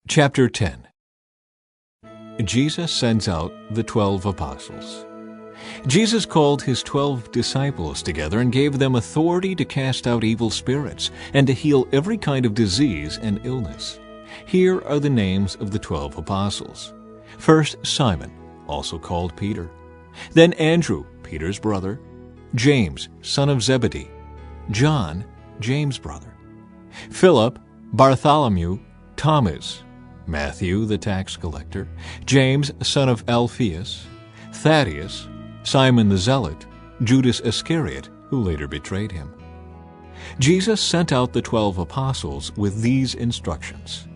Chapter 10. Jesus sends out the 12 apostles. Jesus called his 12 disciples together and gave them authority to cast out evil spirits and to heal every kind of disease and illness. Here are the names of the 12 apostles. First, Simon, also called Peter. Then Andrew, Peter's brother. James, son of Zebedee. John, James' brother. Philip, Bartholomew, Thomas, Matthew the tax collector, James son of Alphaeus, Thaddeus, Simon the Zealot, Judas Iscariot, who later betrayed him. Jesus sent out the 12 apostles with these instructions.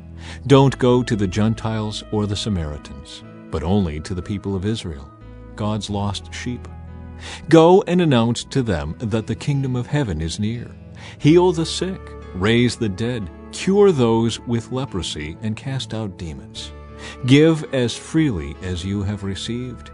Don't go to the Gentiles or the Samaritans, but only to the people of Israel, God's lost sheep. Go and announce to them that the kingdom of heaven is near. Heal the sick, raise the dead, cure those with leprosy, and cast out demons. Give as freely as you have received.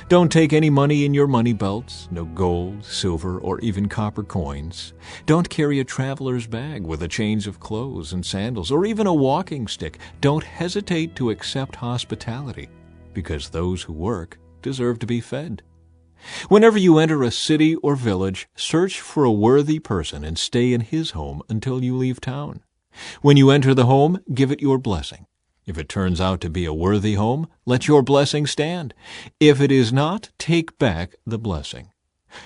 Don't take any money in your money belts, no gold, silver, or even copper coins. Don't carry a traveler's bag with a change of clothes and sandals, or even a walking stick. Don't hesitate to accept hospitality, because those who work deserve to be fed. Whenever you enter a city or village, search for a worthy person and stay in his home until you leave town. When you enter the home, give it your blessing. If it turns out to be a worthy home, let your blessing stand. If it is not, take back the blessing.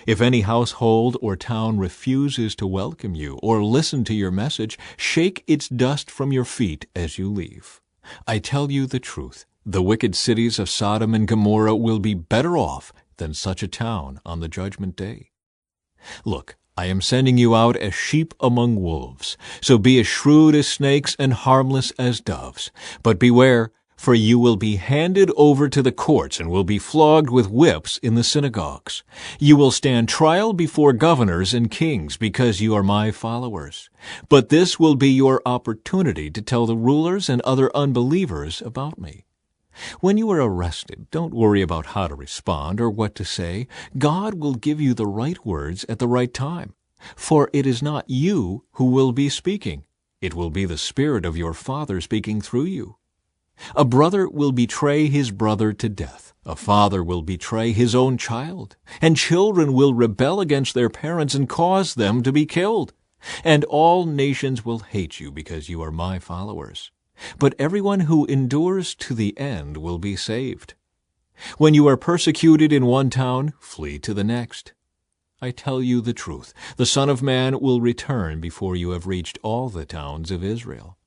If any household or town refuses to welcome you or listen to your message, shake its dust from your feet as you leave. I tell you the truth, the wicked cities of Sodom and Gomorrah will be better off than such a town on the judgment day. Look, I am sending you out as sheep among wolves. So be as shrewd as snakes and harmless as doves. But beware, for you will be handed over to the courts and will be flogged with whips in the synagogues. You will stand trial before governors and kings because you are my followers. But this will be your opportunity to tell the rulers and other unbelievers about me. When you are arrested, don't worry about how to respond or what to say. God will give you the right words at the right time. For it is not you who will be speaking. It will be the Spirit of your Father speaking through you. A brother will betray his brother to death. A father will betray his own child. And children will rebel against their parents and cause them to be killed. And all nations will hate you because you are my followers. But everyone who endures to the end will be saved. When you are persecuted in one town, flee to the next. I tell you the truth, the Son of Man will return before you have reached all the towns of Israel.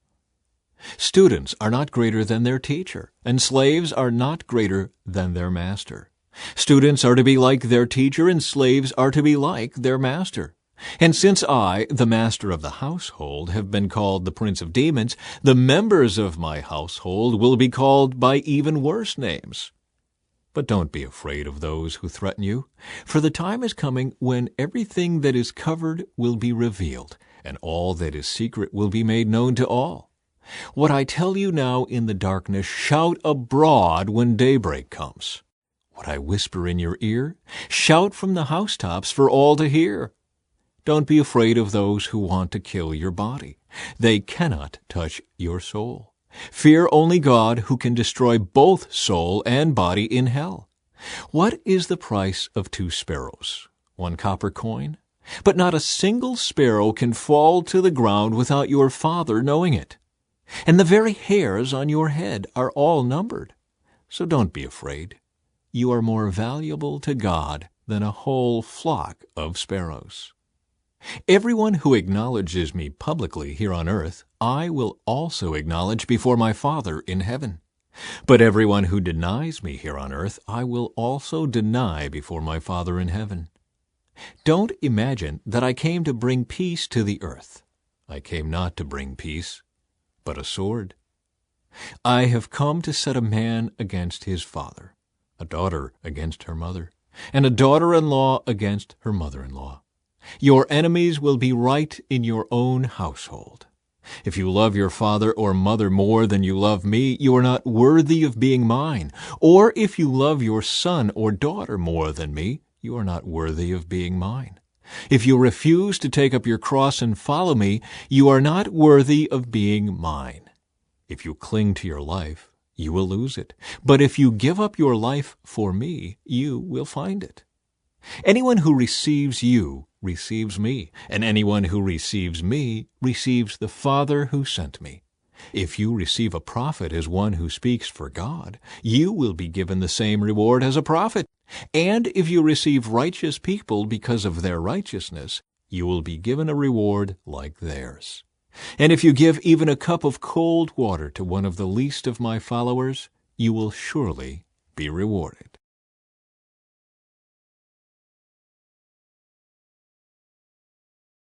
Students are not greater than their teacher, and slaves are not greater than their master. Students are to be like their teacher, and slaves are to be like their master. And since I, the master of the household, have been called the prince of demons, the members of my household will be called by even worse names. But don't be afraid of those who threaten you, for the time is coming when everything that is covered will be revealed, and all that is secret will be made known to all. What I tell you now in the darkness, shout abroad when daybreak comes. What I whisper in your ear, shout from the housetops for all to hear. Don't be afraid of those who want to kill your body. They cannot touch your soul. Fear only God, who can destroy both soul and body in hell. What is the price of 2 sparrows? 1 copper coin? But not a single sparrow can fall to the ground without your Father knowing it. And the very hairs on your head are all numbered. So don't be afraid. You are more valuable to God than a whole flock of sparrows. Everyone who acknowledges me publicly here on earth, I will also acknowledge before my Father in heaven. But everyone who denies me here on earth, I will also deny before my Father in heaven. Don't imagine that I came to bring peace to the earth. I came not to bring peace, but a sword. I have come to set a man against his father, a daughter against her mother, and a daughter-in-law against her mother-in-law. Your enemies will be right in your own household. If you love your father or mother more than you love me, you are not worthy of being mine. Or if you love your son or daughter more than me, you are not worthy of being mine. If you refuse to take up your cross and follow me, you are not worthy of being mine. If you cling to your life, you will lose it. But if you give up your life for me, you will find it. Anyone who receives you receives me, and anyone who receives me receives the Father who sent me. If you receive a prophet as one who speaks for God, you will be given the same reward as a prophet. And if you receive righteous people because of their righteousness, you will be given a reward like theirs. And if you give even a cup of cold water to one of the least of my followers, you will surely be rewarded.